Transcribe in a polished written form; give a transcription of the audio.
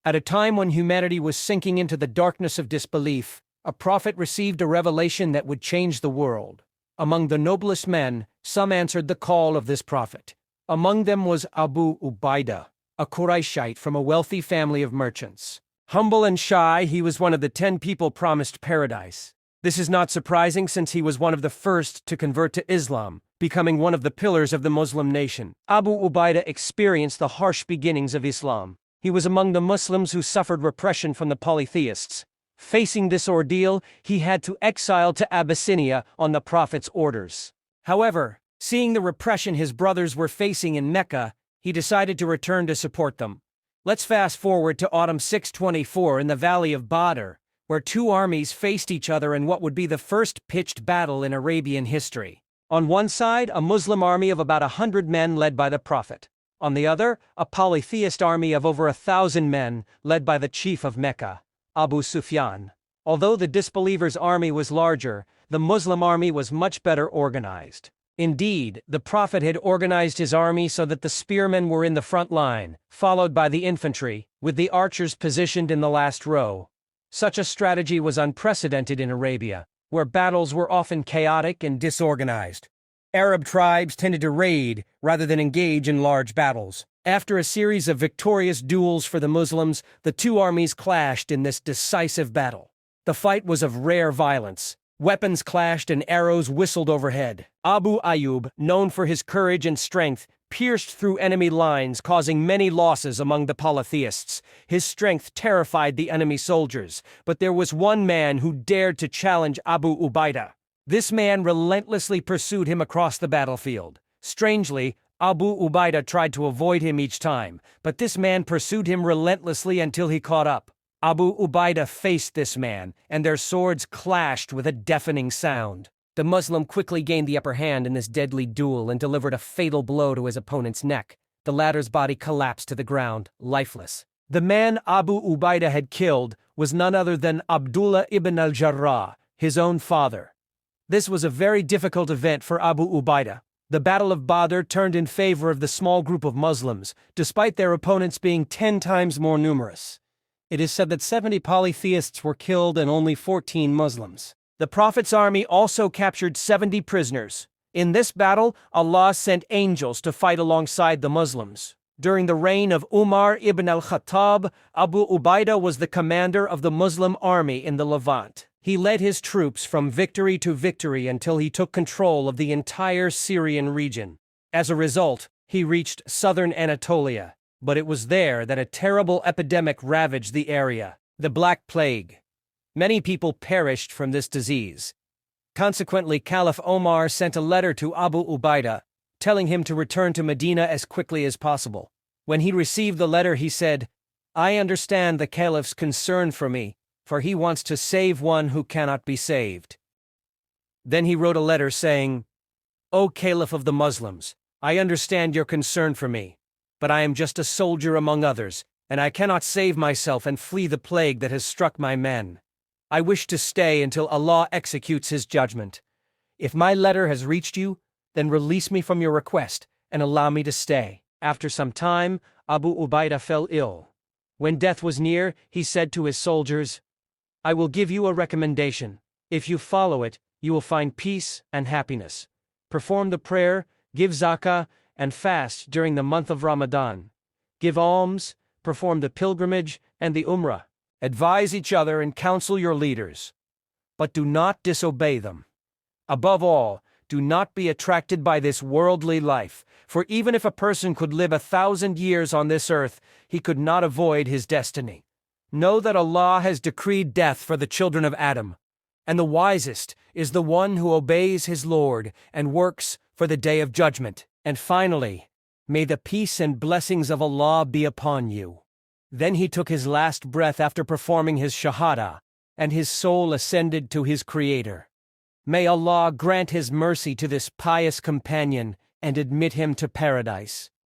At a time when humanity was sinking into the darkness of disbelief, a prophet received a revelation that would change the world. Among the noblest men, some answered the call of this prophet. Among them was Abu Ubaidah, a Qurayshite from a wealthy family of merchants. Humble and shy, he was one of the 10 people promised paradise. This is not surprising since he was one of the first to convert to Islam, becoming one of the pillars of the Muslim nation. Abu Ubaidah experienced the harsh beginnings of Islam. He was among the Muslims who suffered repression from the polytheists. Facing this ordeal, he had to exile to Abyssinia on the Prophet's orders. However, seeing the repression his brothers were facing in Mecca, he decided to return to support them. Let's fast forward to autumn 624 in the Valley of Badr, where 2 armies faced each other in what would be the first pitched battle in Arabian history. On one side, a Muslim army of about 100 men led by the Prophet. On the other, a polytheist army of over 1,000 men, led by the chief of Mecca, Abu Sufyan. Although the disbelievers' army was larger, the Muslim army was much better organized. Indeed, the Prophet had organized his army so that the spearmen were in the front line, followed by the infantry, with the archers positioned in the last row. Such a strategy was unprecedented in Arabia, where battles were often chaotic and disorganized. Arab tribes tended to raid rather than engage in large battles. After a series of victorious duels for the Muslims, the 2 armies clashed in this decisive battle. The fight was of rare violence. Weapons clashed and arrows whistled overhead. Abu Ayyub, known for his courage and strength, pierced through enemy lines, causing many losses among the polytheists. His strength terrified the enemy soldiers, but there was one man who dared to challenge Abu Ubaidah. This man relentlessly pursued him across the battlefield. Strangely, Abu Ubaidah tried to avoid him each time, but this man pursued him relentlessly until he caught up. Abu Ubaidah faced this man, and their swords clashed with a deafening sound. The Muslim quickly gained the upper hand in this deadly duel and delivered a fatal blow to his opponent's neck. The latter's body collapsed to the ground, lifeless. The man Abu Ubaidah had killed was none other than Abdullah ibn al-Jarrah, his own father. This was a very difficult event for Abu Ubaidah. The Battle of Badr turned in favor of the small group of Muslims, despite their opponents being 10 times more numerous. It is said that 70 polytheists were killed and only 14 Muslims. The Prophet's army also captured 70 prisoners. In this battle, Allah sent angels to fight alongside the Muslims. During the reign of Umar ibn al-Khattab, Abu Ubaidah was the commander of the Muslim army in the Levant. He led his troops from victory to victory until he took control of the entire Syrian region. As a result, he reached southern Anatolia. But it was there that a terrible epidemic ravaged the area, the Black Plague. Many people perished from this disease. Consequently, Caliph Omar sent a letter to Abu Ubaidah, telling him to return to Medina as quickly as possible. When he received the letter, he said, "I understand the Caliph's concern for me, for he wants to save one who cannot be saved." Then he wrote a letter saying, "O Caliph of the Muslims, I understand your concern for me. But I am just a soldier among others, and I cannot save myself and flee the plague that has struck my men. I wish to stay until Allah executes his judgment. If my letter has reached you, then release me from your request and allow me to stay." After some time, Abu Ubaidah fell ill. When death was near, he said to his soldiers, "I will give you a recommendation. If you follow it, you will find peace and happiness. Perform the prayer, give zakah, and fast during the month of Ramadan. Give alms, perform the pilgrimage and the umrah. Advise each other and counsel your leaders. But do not disobey them. Above all, do not be attracted by this worldly life, for even if a person could live 1,000 years on this earth, he could not avoid his destiny. Know that Allah has decreed death for the children of Adam, and the wisest is the one who obeys his Lord and works for the day of judgment. And finally, may the peace and blessings of Allah be upon you." Then he took his last breath after performing his shahada, and his soul ascended to his Creator. May Allah grant his mercy to this pious companion and admit him to paradise.